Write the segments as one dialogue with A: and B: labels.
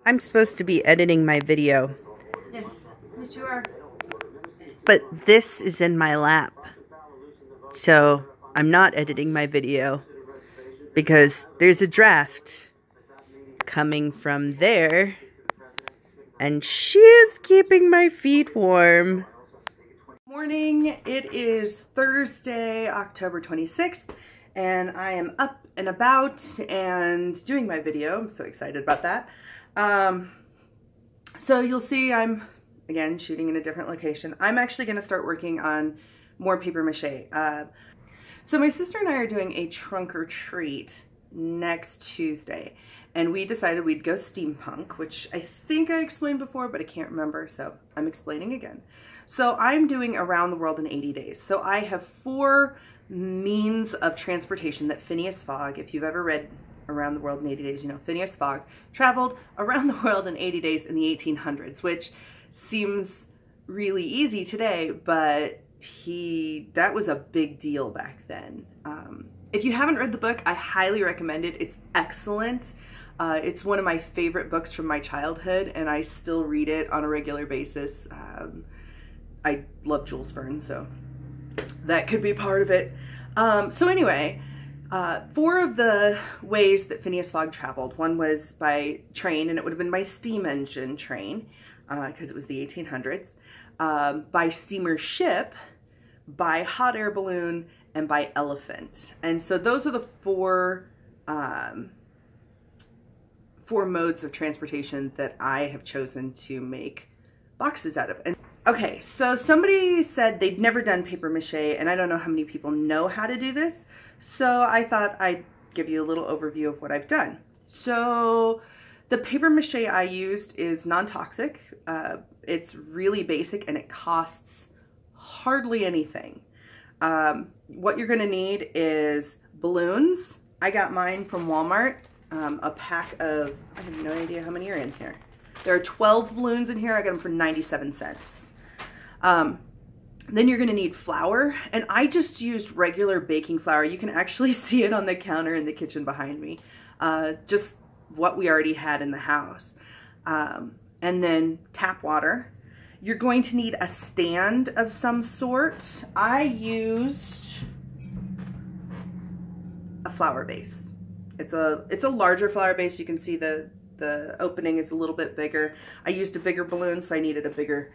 A: I'm supposed to be editing my video.
B: Yes, you are.
A: But this is in my lap. So I'm not editing my video because there's a draft coming from there and she is keeping my feet warm. Morning, it is Thursday, October 26th, and I am up and about and doing my video. I'm so excited about that. So you'll see I'm, again, shooting in a different location. I'm actually going to start working on more paper mache. So my sister and I are doing a trunk or treat next Tuesday, and we decided we'd go steampunk, which I think I explained before, but I can't remember, so I'm explaining again. So I'm doing Around the World in 80 Days. So I have 4 means of transportation that Phineas Fogg, if you've ever read Around the World in 80 Days, you know Phineas Fogg traveled around the world in 80 days in the 1800s, which seems really easy today, but that was a big deal back then. If you haven't read the book, I highly recommend it. It's excellent. It's one of my favorite books from my childhood, and I still read it on a regular basis. I love Jules Verne, so that could be part of it. So anyway, 4 of the ways that Phineas Fogg traveled. One was by train, and it would have been by steam engine train, because it was the 1800s, by steamer ship, by hot air balloon, and by elephant. And so those are the 4 modes of transportation that I have chosen to make boxes out of. And okay, so somebody said they'd never done paper mache, and I don't know how many people know how to do this, so I thought I'd give you a little overview of what I've done. So the paper mache I used is non-toxic. It's really basic, and it costs hardly anything. What you're gonna need is balloons. I got mine from Walmart, a pack of, I have no idea how many are in here. There are 12 balloons in here. I got them for 97 cents. Then you're gonna need flour, and I just used regular baking flour. You can actually see it on the counter in the kitchen behind me. Just what we already had in the house. And then tap water. You're going to need a stand of some sort. I used a flour base. It's a larger flour base. You can see the opening is a little bit bigger. I used a bigger balloon, so I needed a bigger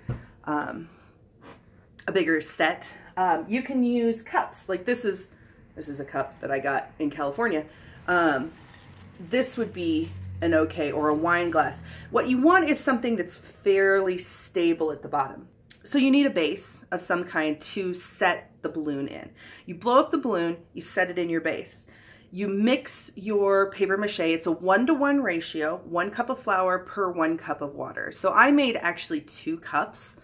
A: set. You can use cups. Like this is a cup that I got in California. This would be an okay, or a wine glass. What you want is something that's fairly stable at the bottom. So you need a base of some kind to set the balloon in. You blow up the balloon, you set it in your base. You mix your paper mache. It's a 1-to-1 ratio, 1 cup of flour per 1 cup of water. So I made actually 2 cups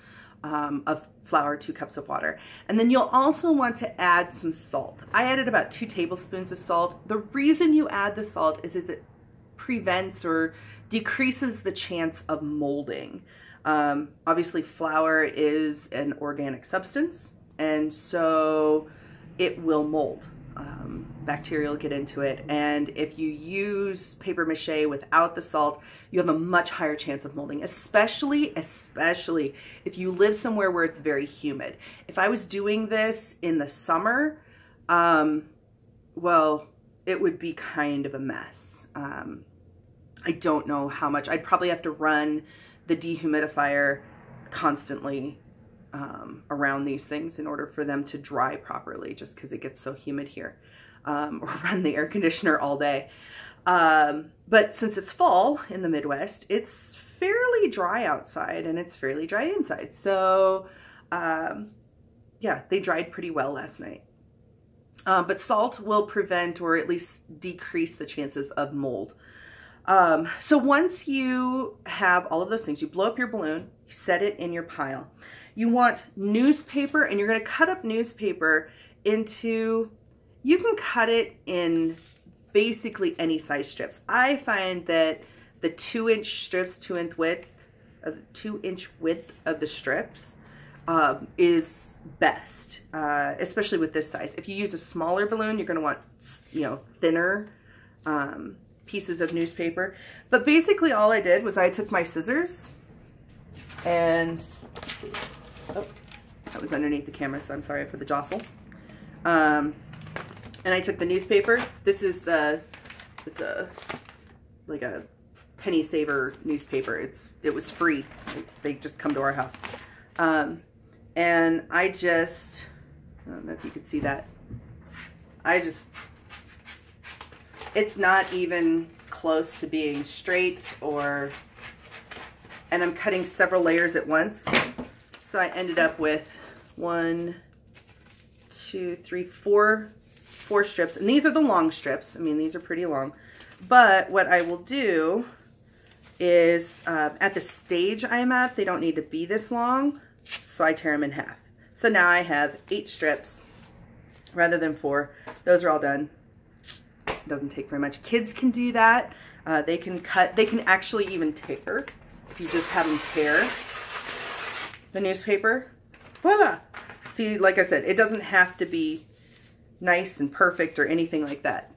A: of flour, 2 cups of water. And then you'll also want to add some salt. I added about 2 tablespoons of salt. The reason you add the salt is it prevents or decreases the chance of molding. Obviously flour is an organic substance, and so it will mold. Bacteria will get into it, and if you use paper mache without the salt, you have a much higher chance of molding, especially if you live somewhere where it's very humid. If I was doing this in the summer, well, it would be kind of a mess. I don't know how much. I'd probably have to run the dehumidifier constantly around these things in order for them to dry properly, just because it gets so humid here, or run the air conditioner all day. But since it's fall in the Midwest, it's fairly dry outside and it's fairly dry inside. So yeah, they dried pretty well last night. But salt will prevent, or at least decrease, the chances of mold. So once you have all of those things, you blow up your balloon, you set it in your pile. You want newspaper, and you're going to cut up newspaper into, you can cut it in basically any size strips. I find that the 2-inch strips, 2-inch width of the strips is best, especially with this size. If you use a smaller balloon, you're going to want, thinner pieces of newspaper. But basically all I did was I took my scissors and, oh, that was underneath the camera, so I'm sorry for the jostle. And I took the newspaper. This is it's like a penny saver newspaper. It was free. They just come to our house. And I don't know if you could see that. It's not even close to being straight and I'm cutting several layers at once. So I ended up with 1, 2, 3, 4 strips. And these are the long strips. I mean, these are pretty long. But what I will do is, at the stage I'm at, they don't need to be this long. So I tear them in half. So now I have 8 strips rather than 4. Those are all done. It doesn't take very much. Kids can do that. They can cut, they can actually even tear. If you just have them tear the newspaper, voila! See, like I said, it doesn't have to be nice and perfect or anything like that.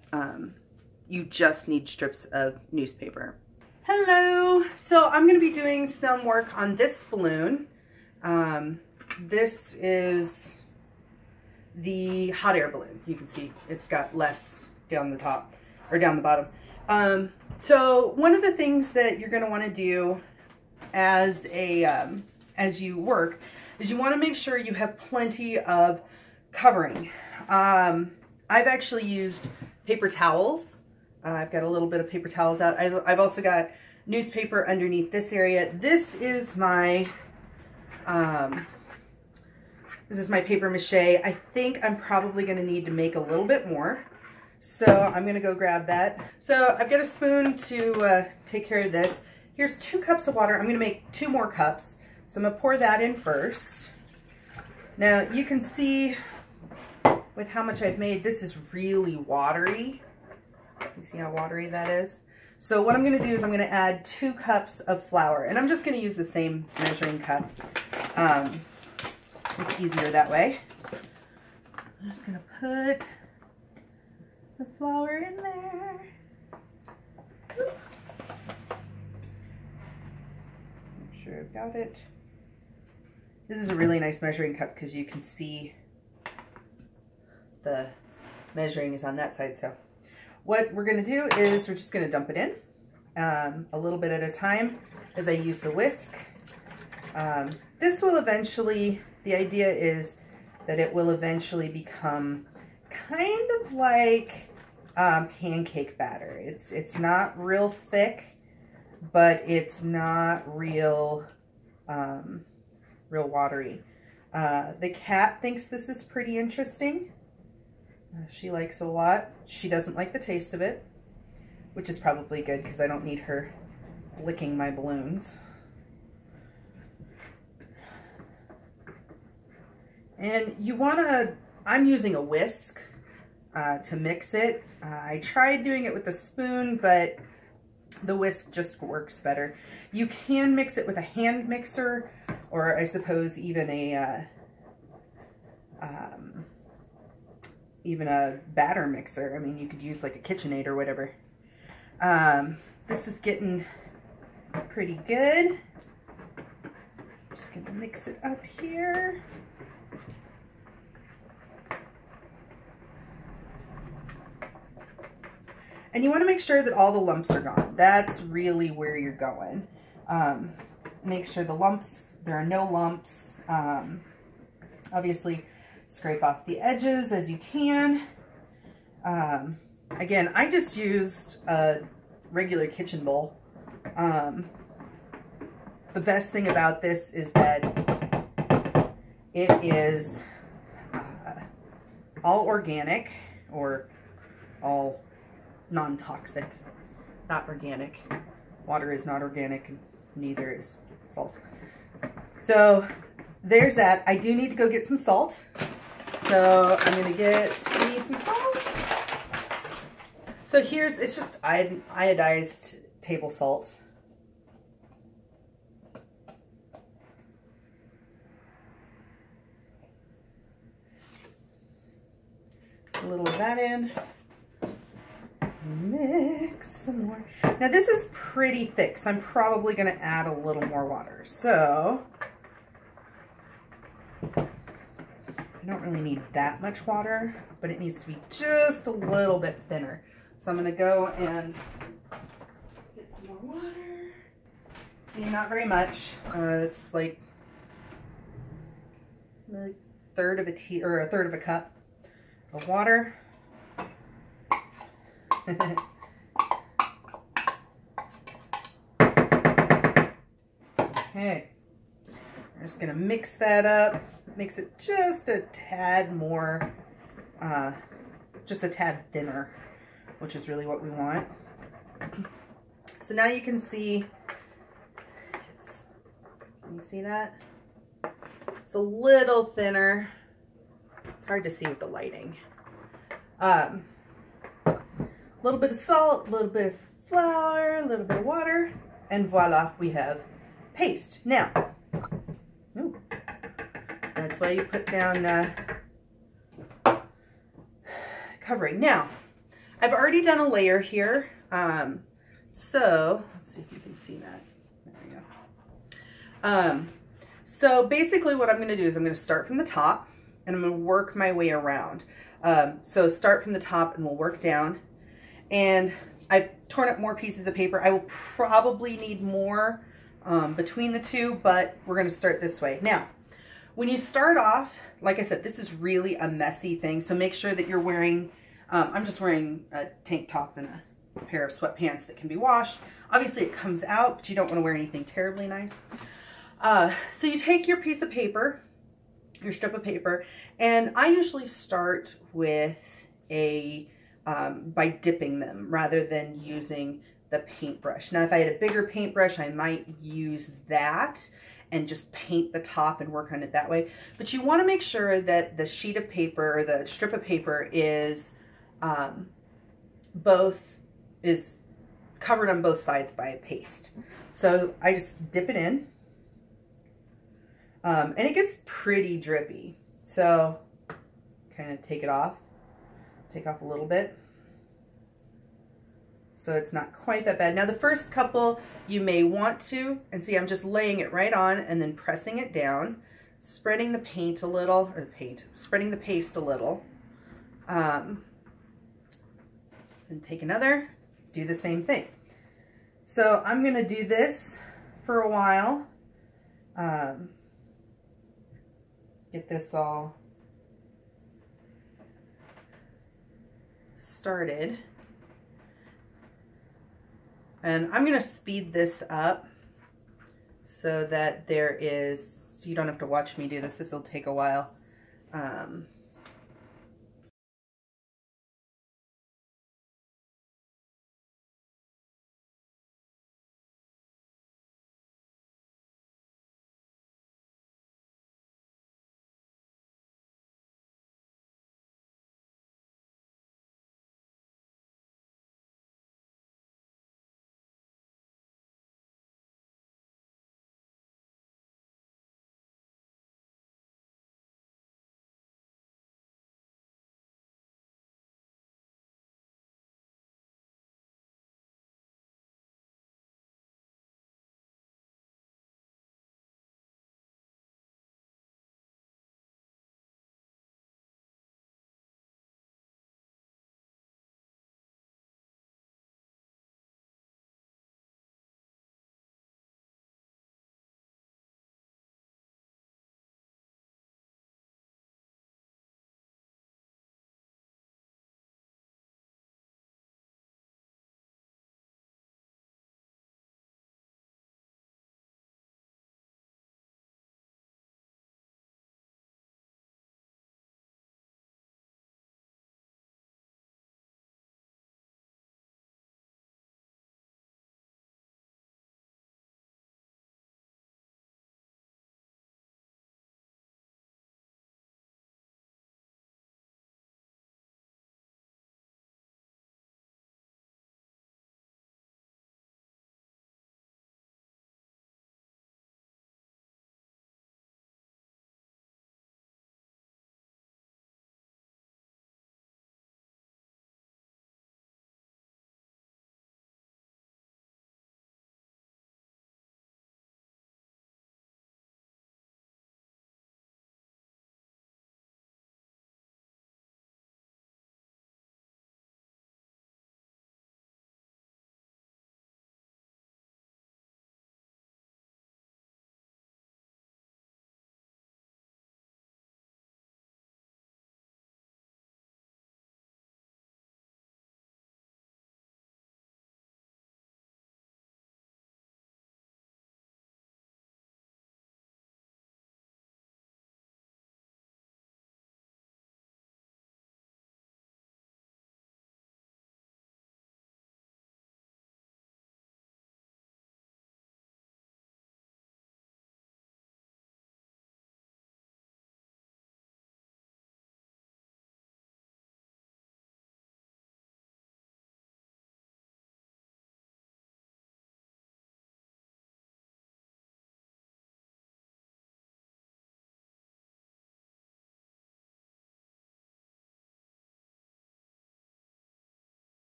A: You just need strips of newspaper. Hello! So I'm going to be doing some work on this balloon. This is the hot air balloon. You can see it's got less down the top, or down the bottom. So one of the things that you're going to want to do as you work is you want to make sure you have plenty of covering. I've actually used paper towels. I've got a little bit of paper towels out. I've also got newspaper underneath this area. This is my paper mache. I think I'm probably going to need to make a little bit more. So I'm going to go grab that. So I've got a spoon to take care of this. Here's 2 cups of water. I'm going to make 2 more cups. So I'm going to pour that in first. Now you can see with how much I've made, this is really watery. You see how watery that is? So what I'm going to do is I'm going to add 2 cups of flour. And I'm just going to use the same measuring cup. It's easier that way. So I'm just going to put the flour in there. Make sure I've got it. This is a really nice measuring cup because you can see the measuring is on that side. So what we're going to do is we're just going to dump it in a little bit at a time as I use the whisk. This will eventually, the idea is that it will eventually become kind of like pancake batter. It's not real thick, but it's not real real watery. The cat thinks this is pretty interesting. She likes it a lot. She doesn't like the taste of it, which is probably good because I don't need her licking my balloons. And you want to, I'm using a whisk to mix it. I tried doing it with a spoon, but the whisk just works better. You can mix it with a hand mixer, or I suppose even a batter mixer. I mean, you could use like a KitchenAid or whatever. This is getting pretty good. Just gonna mix it up here. And you want to make sure that all the lumps are gone. That's really where you're going. Make sure there are no lumps. Obviously, scrape off the edges as you can. Again, I just used a regular kitchen bowl. The best thing about this is that it is all organic, or all non-toxic, not organic. Water is not organic, neither is salt. So there's that. I do need to go get some salt. So I'm gonna get me some salt. So it's just iodized table salt. A little of that in. Mix. mix some more. Now this is pretty thick, so I'm probably going to add a little more water. So I don't really need that much water, but it needs to be just a little bit thinner. So I'm going to go and get some more water. See, not very much. It's like a third of a cup of water. Okay, I'm just gonna mix that up, mix it just a tad more, just a tad thinner, which is really what we want. So now you can see, can you see that? It's a little thinner. It's hard to see with the lighting. A little bit of salt, a little bit of flour, a little bit of water, and voila, we have paste. Now, ooh, that's why you put down covering. Now, I've already done a layer here, so let's see if you can see that. There we go. So basically what I'm going to do is I'm going to start from the top and I'm going to work my way around. So start from the top and we'll work down. And I've torn up more pieces of paper. I will probably need more between the two, but we're going to start this way. Now, when you start off, like I said, this is really a messy thing. So make sure that you're wearing, I'm just wearing a tank top and a pair of sweatpants that can be washed. Obviously it comes out, but you don't want to wear anything terribly nice. So you take your piece of paper, your strip of paper, and I usually start with by dipping them rather than using the paintbrush. Now, if I had a bigger paintbrush, I might use that and just paint the top and work on it that way. But you want to make sure that the sheet of paper or the strip of paper is covered on both sides by a paste. So I just dip it in. And it gets pretty drippy. So kind of take off a little bit. So it's not quite that bad. Now the first couple you may want to, and see I'm just laying it right on and then pressing it down, spreading the paint a little, spreading the paste a little. Then take another, do the same thing. So I'm gonna do this for a while. Get this all started. And I'm going to speed this up so that so you don't have to watch me do this. This will take a while.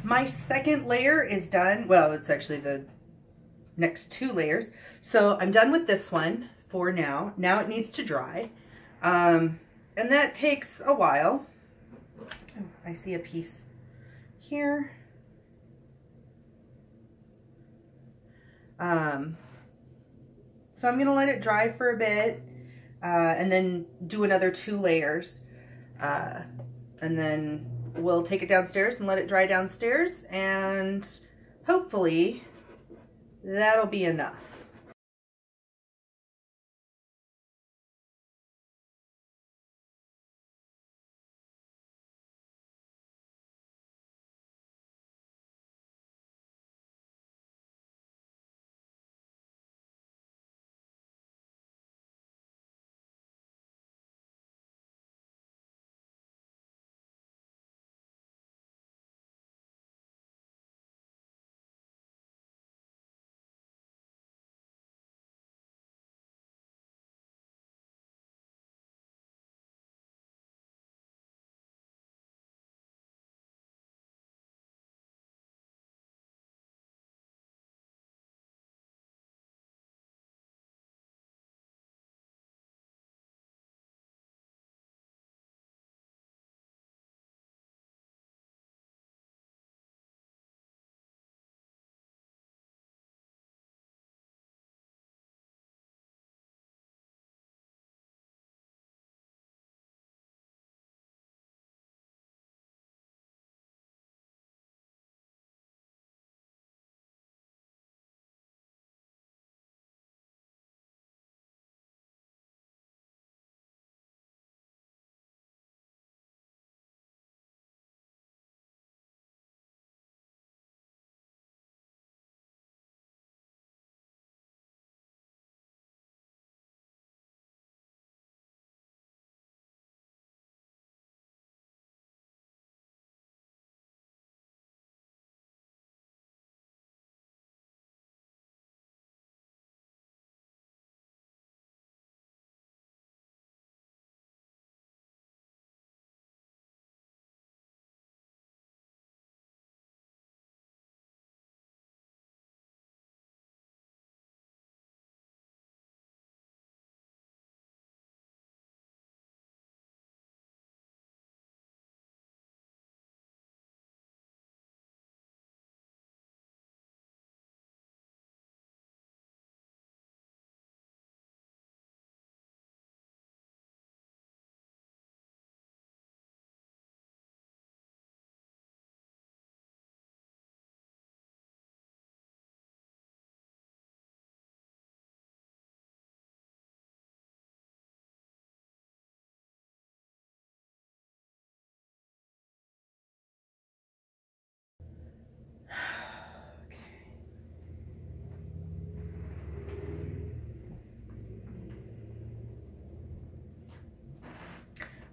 A: My second layer is done. Well, it's actually the next 2 layers. So I'm done with this one for now. Now it needs to dry. And that takes a while. Oh, I see a piece here. So I'm gonna let it dry for a bit, and then do another 2 layers. And then we'll take it downstairs and let it dry downstairs, and hopefully that'll be enough.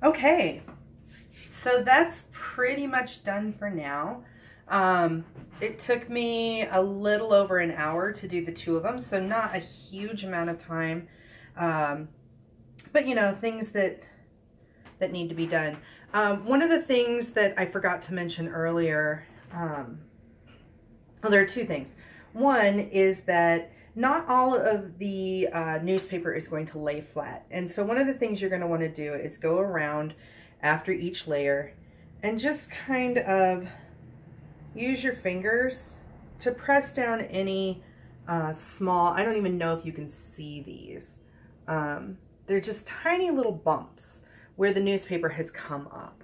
A: Okay, so that's pretty much done for now. It took me a little over an hour to do the 2 of them, so not a huge amount of time. But you know, things that need to be done. One of the things that I forgot to mention earlier, well, there are 2 things. One is that not all of the newspaper is going to lay flat. And so one of the things you're going to want to do is go around after each layer and just kind of use your fingers to press down any small, I don't even know if you can see these. They're just tiny little bumps where the newspaper has come up.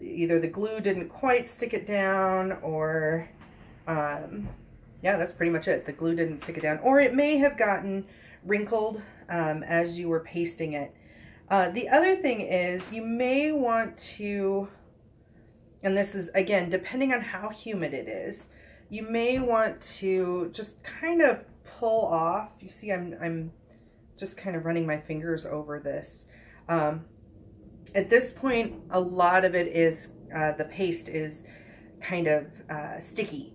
A: Either the glue didn't quite stick it down, or yeah, that's pretty much it. The glue didn't stick it down, or it may have gotten wrinkled as you were pasting it. The other thing is you may want to, and this is again depending on how humid it is, you may want to just kind of pull off. You see, I'm just kind of running my fingers over this. At this point, a lot of it is the paste is kind of sticky.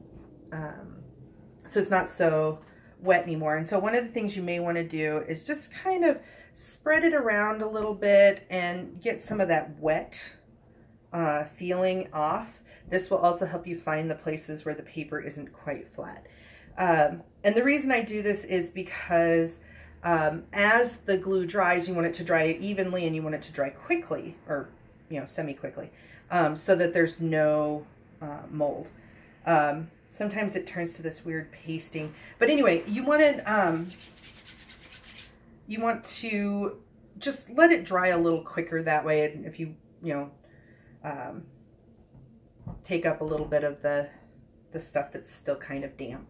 A: So it's not so wet anymore. And so one of the things you may want to do is just kind of spread it around a little bit and get some of that wet feeling off. This will also help you find the places where the paper isn't quite flat. And the reason I do this is because as the glue dries, you want it to dry evenly and you want it to dry quickly, or, you know, semi-quickly, so that there's no mold. Sometimes it turns to this weird pasting. But anyway, you want to just let it dry a little quicker that way. And if you take up a little bit of the stuff that's still kind of damp.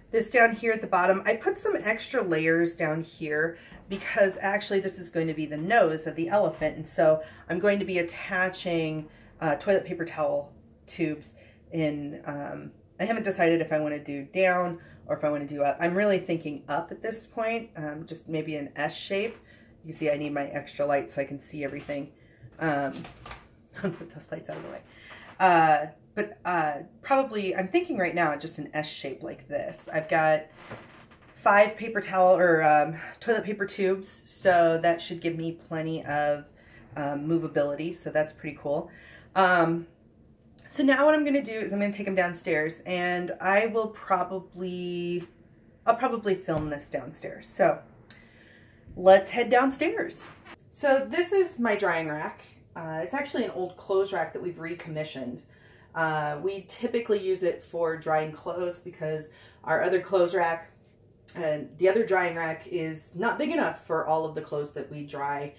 A: This down here at the bottom, I put some extra layers down here because actually this is going to be the nose of the elephant. And so I'm going to be attaching toilet paper towel tubes in, I haven't decided if I want to do down or if I want to do up. I'm really thinking up at this point, just maybe an S shape. You can see I need my extra light so I can see everything. I'll put those lights out of the way. But probably, I'm thinking right now just an S shape like this. I've got 5 paper towel or toilet paper tubes, so that should give me plenty of movability, so that's pretty cool. So now what I'm going to do is I'm going to take them downstairs, and I'll probably film this downstairs. So let's head downstairs. So this is my drying rack. It's actually an old clothes rack that we've recommissioned. We typically use it for drying clothes because our other clothes rack and the other drying rack is not big enough for all of the clothes that we dry,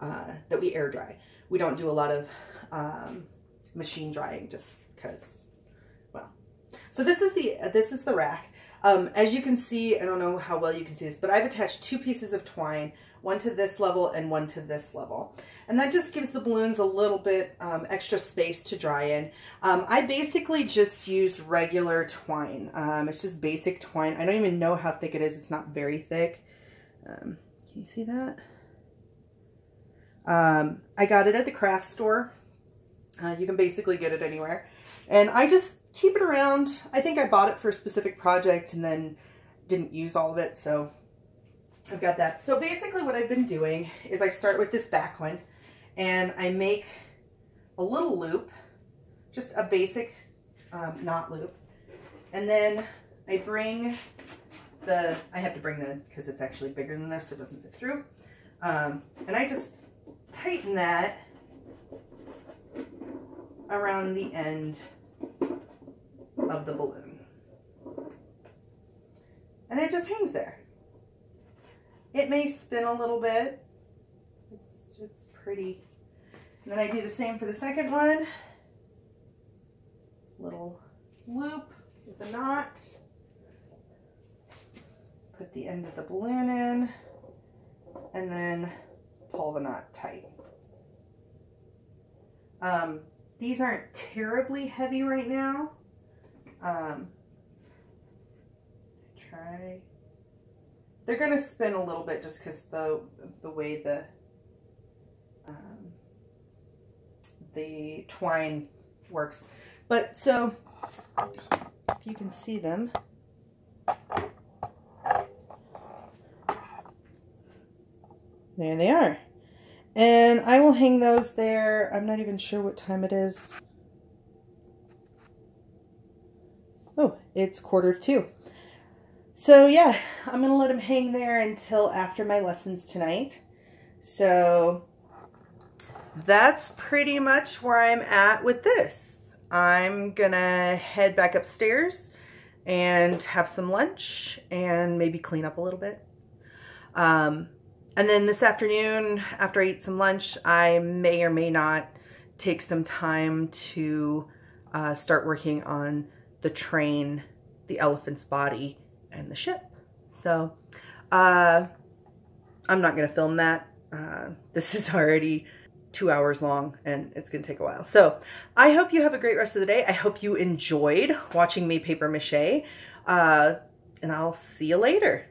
A: that we air dry. We don't do a lot of machine drying just because, well. So this is the rack. As you can see, I don't know how well you can see this, but I've attached 2 pieces of twine, one to this level and one to this level. And that just gives the balloons a little bit extra space to dry in. I basically just use regular twine. It's just basic twine. I don't even know how thick it is. It's not very thick. Can you see that? I got it at the craft store. You can basically get it anywhere. And I just keep it around. I think I bought it for a specific project and then didn't use all of it, so I've got that. So basically what I've been doing is I start with this back one and I make a little loop, just a basic knot loop. And then I bring I have to bring because it's actually bigger than this so it doesn't fit through. And I just tighten that around the end of the balloon. And it just hangs there. It may spin a little bit. It's pretty. And then I do the same for the second one. Little loop with a knot. Put the end of the balloon in and then pull the knot tight. These aren't terribly heavy right now. They're gonna spin a little bit just because the way the twine works. But so if you can see them, there they are. And I will hang those there. I'm not even sure what time it is. Oh, it's 1:45. So yeah, I'm going to let them hang there until after my lessons tonight. So that's pretty much where I'm at with this. I'm going to head back upstairs and have some lunch and maybe clean up a little bit. And then this afternoon, after I eat some lunch, I may or may not take some time to start working on the train, the elephant's body, and the ship. So I'm not going to film that. This is already 2 hours long and it's going to take a while. So I hope you have a great rest of the day. I hope you enjoyed watching me paper mache, and I'll see you later.